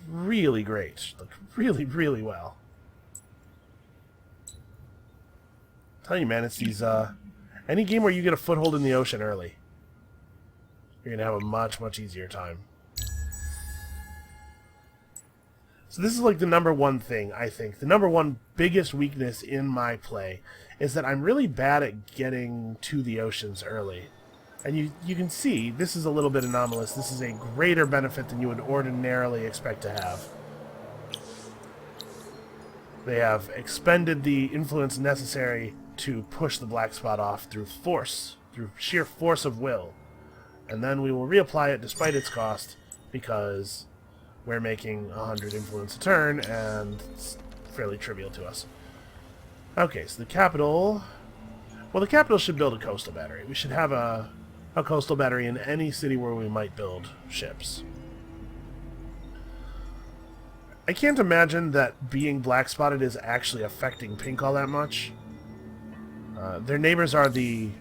really great. Like, really, really well. I'm telling you, man, it's these, any game where you get a foothold in the ocean early, you're going to have a much, much easier time. So this is like the #1 thing, I think. The #1 biggest weakness in my play is that I'm really bad at getting to the oceans early. And you can see, this is a little bit anomalous. This is a greater benefit than you would ordinarily expect to have. They have expended the influence necessary to push the black spot off through force, through sheer force of will. And then we will reapply it despite its cost, because we're making 100 influence a turn, and it's fairly trivial to us. Okay, so the capital... Well, the capital should build a coastal battery. We should have a coastal battery in any city where we might build ships. I can't imagine that being black spotted is actually affecting pink all that much. Their neighbors are the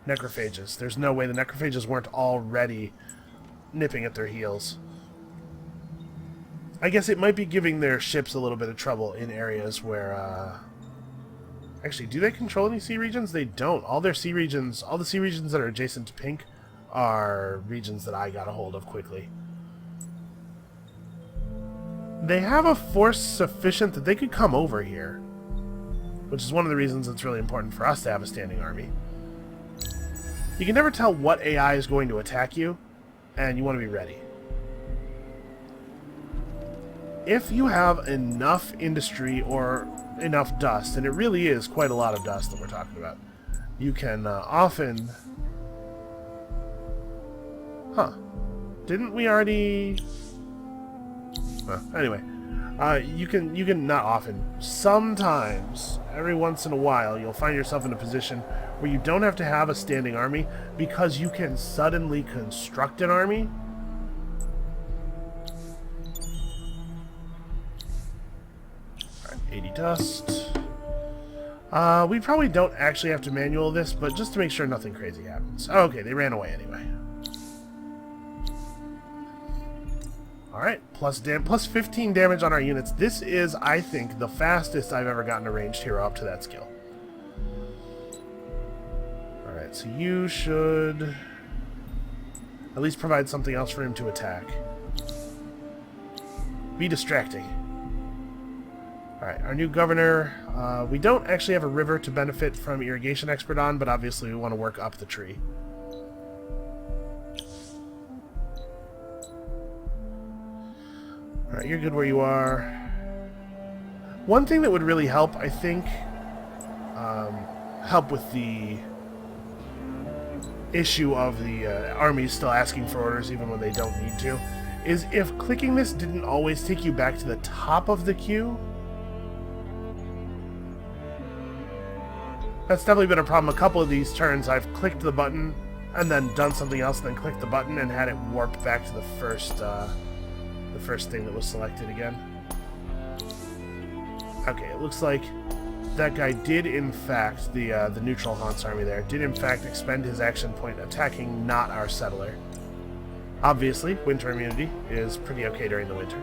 necrophages. There's no way the necrophages weren't already nipping at their heels. I guess it might be giving their ships a little bit of trouble in areas where... Actually, do they control any sea regions? They don't. All their sea regions, all the sea regions that are adjacent to pink are regions that I got a hold of quickly. They have a force sufficient that they could come over here, which is one of the reasons it's really important for us to have a standing army. You can never tell what AI is going to attack you, and you want to be ready. If you have enough industry or enough dust, and it really is quite a lot of dust that we're talking about, you can often... Huh. Didn't we already... Anyway, you can not often, sometimes, every once in a while, you'll find yourself in a position where you don't have to have a standing army because you can suddenly construct an army. Alright, 80 dust. We probably don't actually have to manual this, but just to make sure nothing crazy happens. Oh, okay, they ran away anyway. Alright, plus 15 damage on our units. This is, I think, the fastest I've ever gotten a ranged hero up to that skill. Alright, so you should at least provide something else for him to attack. Be distracting. Alright, our new governor. We don't actually have a river to benefit from irrigation expert on, but obviously we want to work up the tree. Alright, you're good where you are. One thing that would really help, I think, help with the issue of the armies still asking for orders even when they don't need to, is if clicking this didn't always take you back to the top of the queue. That's definitely been a problem. A couple of these turns I've clicked the button and then done something else and then clicked the button and had it warp back to the first thing that was selected again. Okay, it looks like that guy did in fact, the neutral Hans army there, did in fact expend his action point attacking not our settler. Obviously, winter immunity is pretty okay during the winter.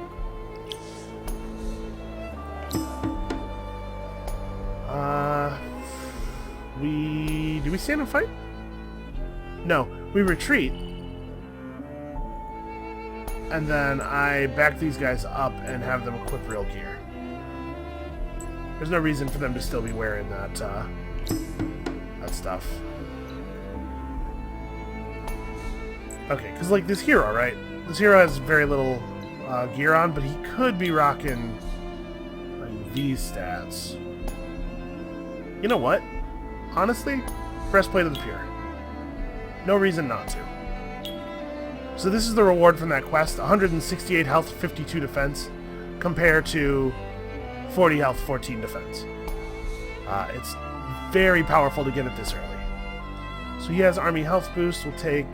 Do we stand and fight? No, we retreat. And then I back these guys up and have them equip real gear. There's no reason for them to still be wearing that stuff. Okay, because like this hero, right? This hero has very little gear on, but he could be rocking like these stats. You know what? Honestly, breastplate of the pure. No reason not to. So this is the reward from that quest: 168 health, 52 defense, compared to 40 health, 14 defense. It's very powerful to get it this early. So he has army health boost. We'll take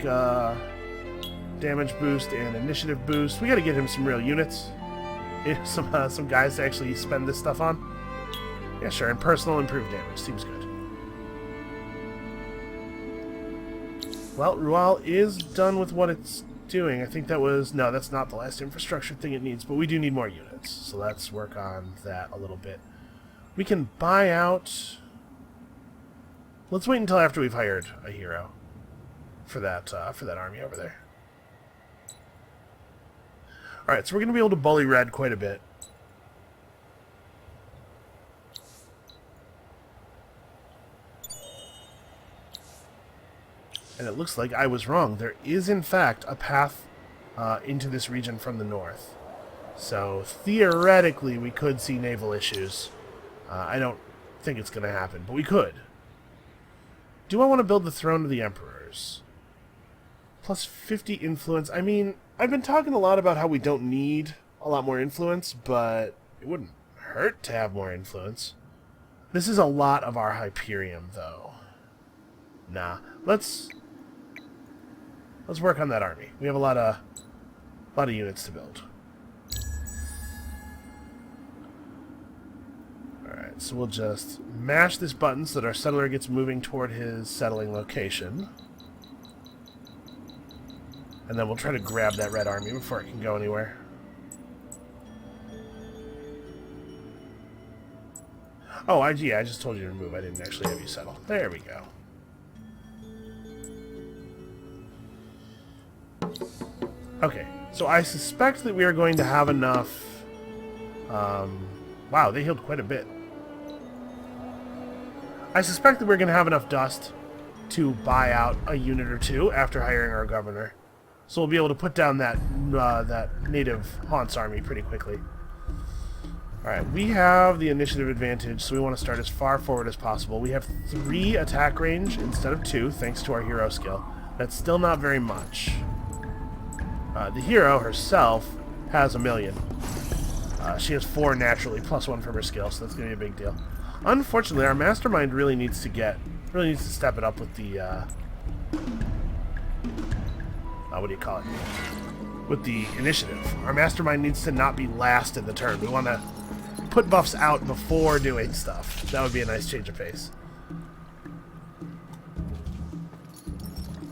damage boost and initiative boost. We got to get him some real units. Some guys to actually spend this stuff on. Yeah, sure. And personal improved damage seems good. Well, Rual is done with what it's doing. I think that was... No, that's not the last infrastructure thing it needs, but we do need more units. So let's work on that a little bit. We can buy out... Let's wait until after we've hired a hero for that army over there. Alright, so we're going to be able to bully red quite a bit. And it looks like I was wrong. There is, in fact, a path into this region from the north. So, theoretically, we could see naval issues. I don't think it's going to happen, but we could. Do I want to build the Throne of the Emperors? Plus 50 influence. I mean, I've been talking a lot about how we don't need a lot more influence, but it wouldn't hurt to have more influence. This is a lot of our Hyperium, though. Nah, let's work on that army. We have a lot of units to build. Alright, so we'll just mash this button so that our settler gets moving toward his settling location. And then we'll try to grab that red army before it can go anywhere. Oh, yeah, I just told you to move. I didn't actually have you settle. There we go. Okay, so I suspect that we are going to have enough... wow, they healed quite a bit. I suspect that we're going to have enough dust to buy out a unit or two after hiring our governor. So we'll be able to put down that native Haunts army pretty quickly. Alright, we have the initiative advantage, so we want to start as far forward as possible. We have 3 attack range instead of 2, thanks to our hero skill. That's still not very much. The hero herself has 1,000,000. She has 4 naturally, plus 1 from her skill, so that's going to be a big deal. Unfortunately, our mastermind really needs to step it up with the, what do you call it? With the initiative. Our mastermind needs to not be last in the turn. We want to put buffs out before doing stuff. That would be a nice change of pace.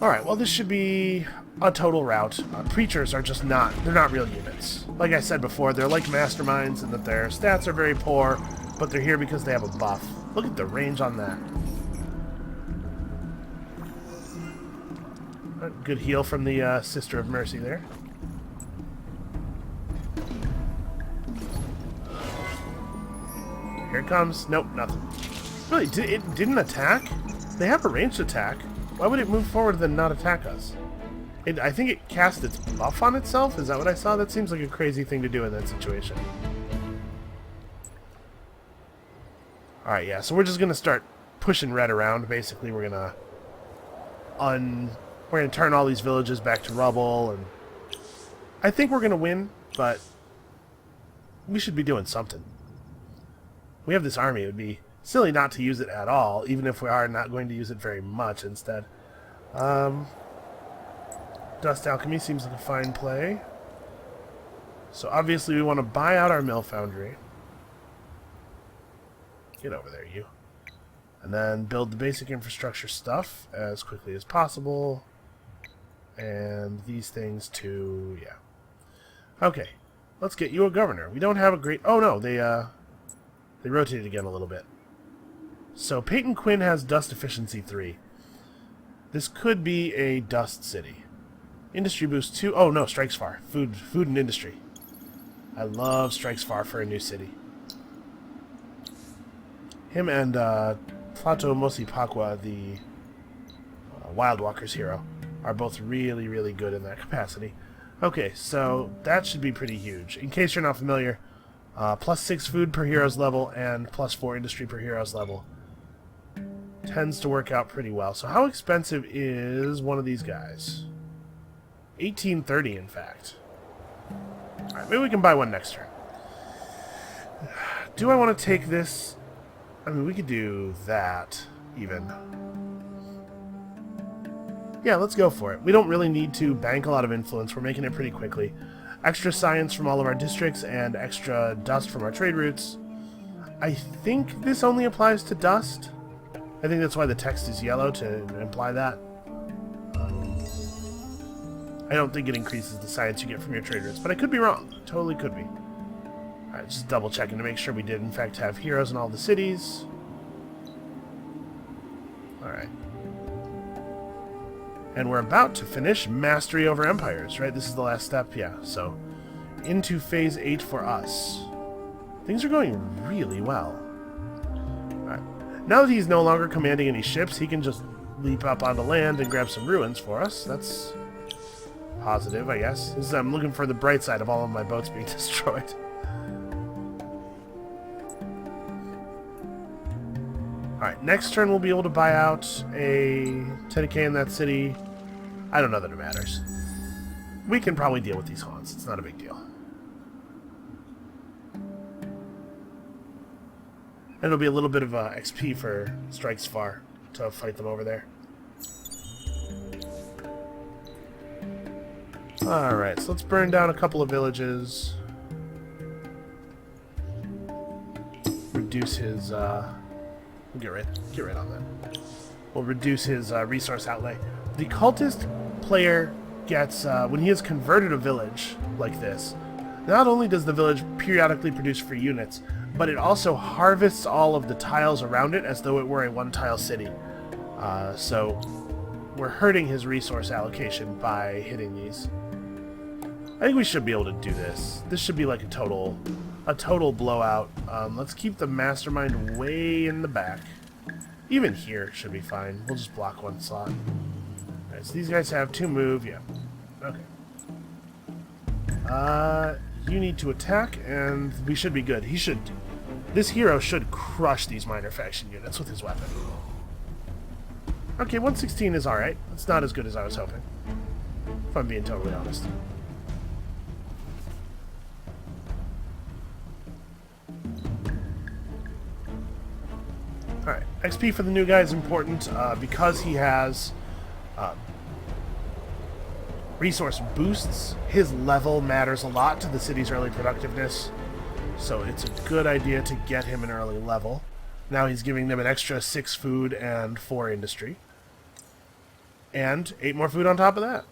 Alright, well this should be a total rout. Preachers are just not, they're not real units. Like I said before, they're like masterminds in that their stats are very poor, but they're here because they have a buff. Look at the range on that. Good heal from the Sister of Mercy there. Here it comes. Nope, nothing. Really, it didn't attack? They have a ranged attack. Why would it move forward and not attack us? I think it cast its buff on itself? Is that what I saw? That seems like a crazy thing to do in that situation. Alright, yeah, so we're just going to start pushing red around. Basically, we're going to turn all these villages back to rubble, and I think we're going to win, but we should be doing something. We have this army. It would be silly not to use it at all, even if we are not going to use it very much instead. Dust Alchemy seems like a fine play. So obviously we want to buy out our mill foundry. Get over there, you. And then build the basic infrastructure stuff as quickly as possible. And these things too, yeah. Okay, let's get you a governor. We don't have a great... Oh no, they rotated again a little bit. So Peyton Quinn has Dust Efficiency 3. This could be a Dust City. Industry Boost 2. Oh no, Strikes Far. Food and Industry. I love Strikes Far for a new city. Him and Plato Mosipakwa, the Wildwalker's hero, are both really, really good in that capacity. Okay, so that should be pretty huge. In case you're not familiar, +6 food per hero's level and +4 industry per hero's level tends to work out pretty well. So how expensive is one of these guys? 1830, in fact. Alright, maybe we can buy one next turn. Do I want to take this? I mean, we could do that, even. Yeah, let's go for it. We don't really need to bank a lot of influence. We're making it pretty quickly. Extra science from all of our districts and extra dust from our trade routes. I think this only applies to dust. I think that's why the text is yellow, to imply that. I don't think it increases the science you get from your trade routes, but I could be wrong. Totally could be. Alright, just double checking to make sure we did in fact have heroes in all the cities. Alright. And we're about to finish Mastery over Empires, right? This is the last step, yeah. So, into Phase 8 for us. Things are going really well. Alright. Now that he's no longer commanding any ships, he can just leap up onto land and grab some ruins for us. That's positive, I guess. I'm looking for the bright side of all of my boats being destroyed. Alright, next turn we'll be able to buy out a 10k in that city. I don't know that it matters. We can probably deal with these haunts. It's not a big deal. And it'll be a little bit of XP for Strikes Far to fight them over there. Alright, so let's burn down a couple of villages. Reduce his, get rid on that. We'll reduce his resource outlay. The cultist player gets, when he has converted a village like this, not only does the village periodically produce free units, but it also harvests all of the tiles around it as though it were a one-tile city. So we're hurting his resource allocation by hitting these. I think we should be able to do this. This should be like a total blowout. Let's keep the mastermind way in the back. Even here should be fine. We'll just block one slot. Alright, so these guys have 2 move. Yeah. Okay. You need to attack, and we should be good. This hero should crush these minor faction units with his weapon. Okay, 116 is alright. It's not as good as I was hoping, if I'm being totally honest. Alright, XP for the new guy is important because he has resource boosts. His level matters a lot to the city's early productiveness, so it's a good idea to get him an early level. Now he's giving them an extra 6 food and 4 industry. And 8 more food on top of that.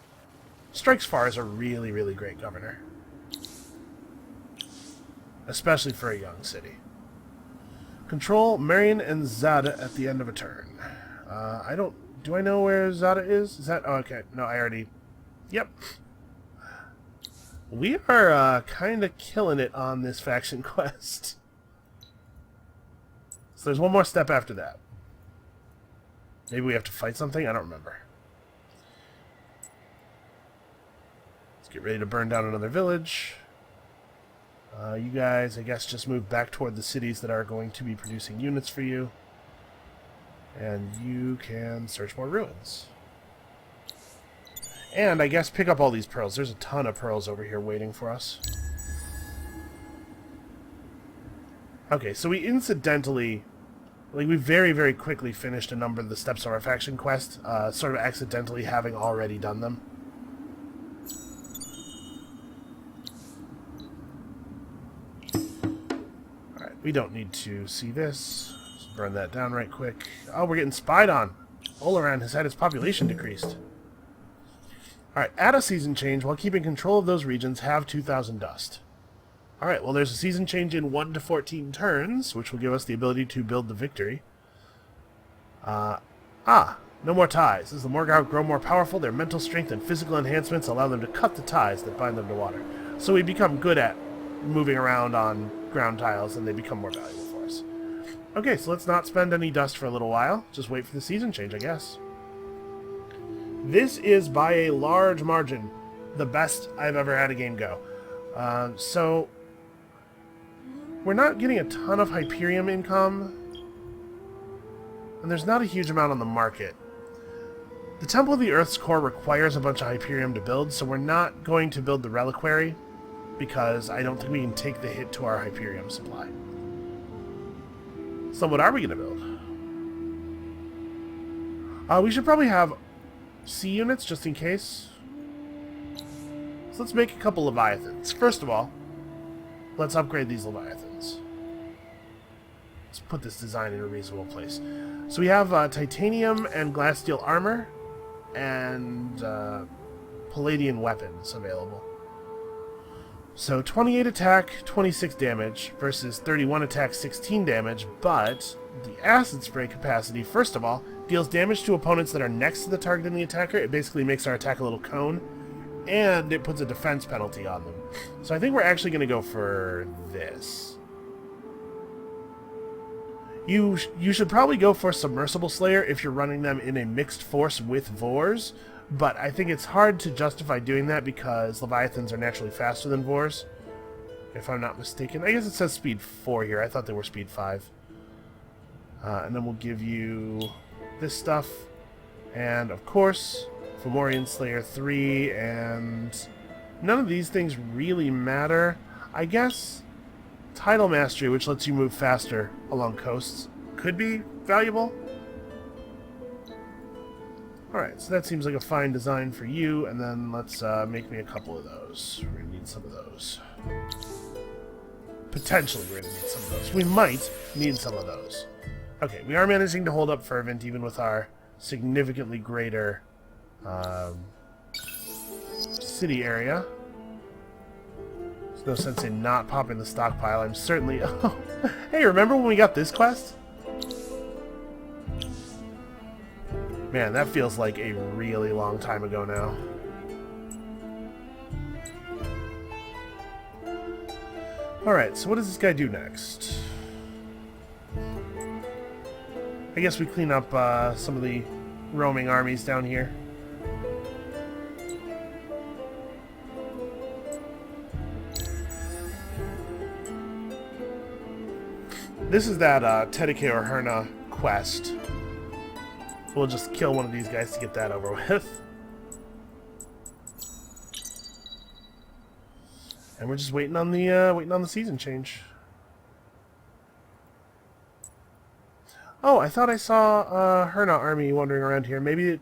Strikes Far is a really, really great governor. Especially for a young city. Control Marion and Zada at the end of a turn. Do I know where Zada is? Is that... Oh, okay. No, I already... Yep. We are kind of killing it on this faction quest. So there's one more step after that. Maybe we have to fight something? I don't remember. Let's get ready to burn down another village. You guys, I guess, just move back toward the cities that are going to be producing units for you. And you can search more ruins. And I guess pick up all these pearls. There's a ton of pearls over here waiting for us. Okay, so we incidentally... we very, very quickly finished a number of the steps of our faction quest, sort of accidentally having already done them. Alright, we don't need to see this. Just burn that down right quick. Oh, we're getting spied on. Olaran has had its population decreased. Alright, add a season change while keeping control of those regions. Have 2,000 dust. Alright, well there's a season change in 1 to 14 turns, which will give us the ability to build the victory. No more ties. As the Morgawr grow more powerful, their mental strength and physical enhancements allow them to cut the ties that bind them to water. So we become good at moving around on ground tiles, and they become more valuable for us. Okay, so let's not spend any dust for a little while. Just wait for the season change, I guess. This is by a large margin the best I've ever had a game go. So we're not getting a ton of Hyperium income, and there's not a huge amount on the market. The Temple of the Earth's core requires a bunch of Hyperium to build, so we're not going to build the Reliquary, because I don't think we can take the hit to our Hyperium supply. So what are we going to build? We should probably have C units, just in case. So let's make a couple Leviathans. First of all, let's upgrade these Leviathans. Let's put this design in a reasonable place. So we have titanium and glass steel armor, and Palladian weapons available. So 28 attack, 26 damage, versus 31 attack, 16 damage, but the acid spray capacity, first of all, deals damage to opponents that are next to the target and the attacker. It basically makes our attack a little cone, and it puts a defense penalty on them. So I think we're actually going to go for this. You should probably go for Submersible Slayer if you're running them in a mixed force with Vors, but I think it's hard to justify doing that because Leviathans are naturally faster than Vors, if I'm not mistaken. I guess it says speed 4 here. I thought they were speed 5. And then we'll give you this stuff, and of course, Fomorian Slayer 3, and none of these things really matter. I guess Tidal Mastery, which lets you move faster along coasts, could be valuable. Alright, so that seems like a fine design for you, and then let's make me a couple of those. We're going to need some of those. Potentially we're going to need some of those. We might need some of those. Okay, we are managing to hold up Fervent even with our significantly greater city area. There's no sense in not popping the stockpile. I'm certainly... Oh, hey, remember when we got this quest? Man, that feels like a really long time ago now. Alright, so what does this guy do next? I guess we clean up some of the roaming armies down here. This is that Tedeke or Herna quest. We'll just kill one of these guys to get that over with. And we're just waiting on the season change. Oh, I thought I saw a Herna army wandering around here. Maybe it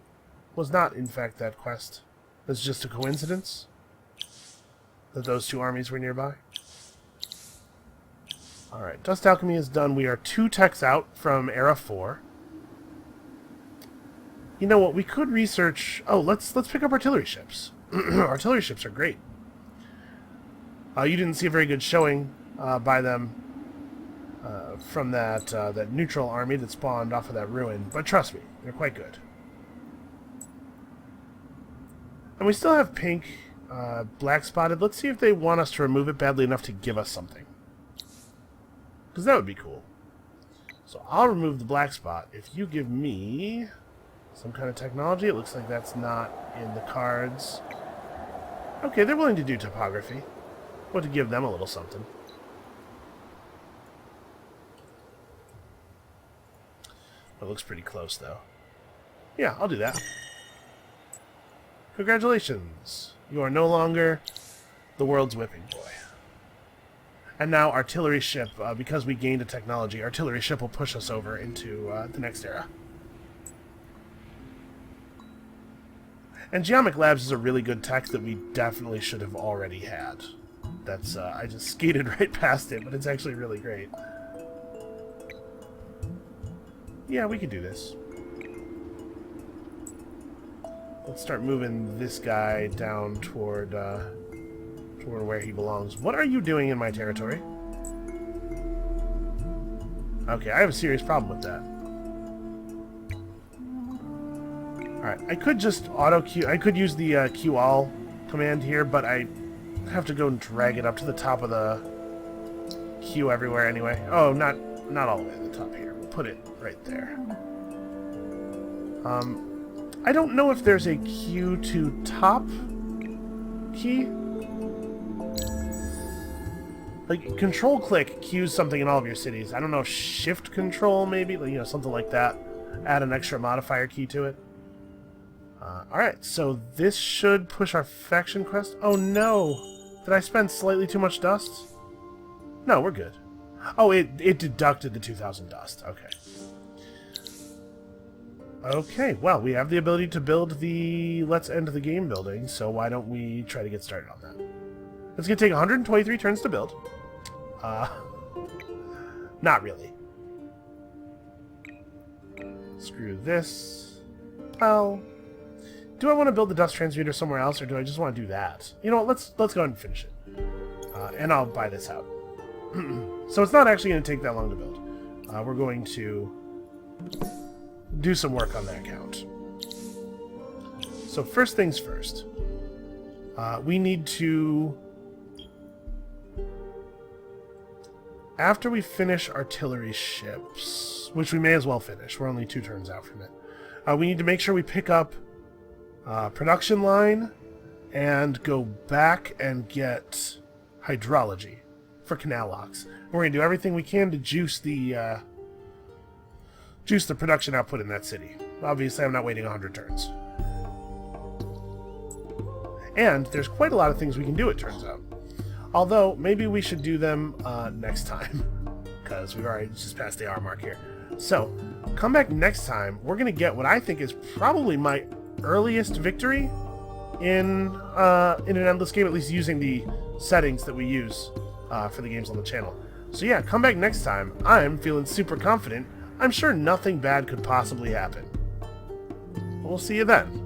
was not, in fact, that quest. It's just a coincidence that those two armies were nearby. Alright, Dust Alchemy is done. We are 2 techs out from Era 4. You know what? We could research... Oh, let's pick up artillery ships. Artillery ships are great. You didn't see a very good showing by them from that neutral army that spawned off of that ruin, but trust me, they're quite good. And we still have pink black spotted. Let's see if they want us to remove it badly enough to give us something, because that would be cool. So I'll remove the black spot if you give me some kind of technology. It looks like that's not in the cards. Okay, they're willing to do topography. Want to give them a little something. It looks pretty close, though. Yeah, I'll do that. Congratulations. You are no longer the world's whipping boy. And now artillery ship, because we gained a technology, artillery ship will push us over into the next era. And Geomic Labs is a really good tech that we definitely should have already had. That's, I just skated right past it, but it's actually really great. Yeah, we could do this. Let's start moving this guy down toward where he belongs. What are you doing in my territory? Okay, I have a serious problem with that. Alright, I could just auto-queue... I could use the Q-all command here, but I have to go and drag it up to the top of the queue everywhere anyway. Oh, not all the way to the top here. We'll put it right there. I don't know if there's a Q to top key. Like, control click cues something in all of your cities. I don't know if shift control maybe, you know, something like that. Add an extra modifier key to it. Alright, so this should push our faction quest. Oh no! Did I spend slightly too much dust? No, we're good. Oh, it deducted the 2,000 dust. Okay. Okay, well, we have the ability to build the Let's End the Game building, so why don't we try to get started on that? It's going to take 123 turns to build. Not really. Screw this. Well, do I want to build the dust transmuter somewhere else, or do I just want to do that? You know what, let's go ahead and finish it. And I'll buy this out. So it's not actually going to take that long to build. We're going to do some work on that account. So first things first. We need to... After we finish artillery ships, which we may as well finish, we're only 2 turns out from it, we need to make sure we pick up production line and go back and get hydrology for canal locks. We're going to do everything we can to juice the production output in that city. Obviously, I'm not waiting 100 turns. And there's quite a lot of things we can do, it turns out. Although, maybe we should do them next time, because we've already just passed the hour mark here. So, come back next time. We're going to get what I think is probably my earliest victory in an endless game, at least using the settings that we use for the games on the channel. So yeah, come back next time. I'm feeling super confident. I'm sure nothing bad could possibly happen. We'll see you then.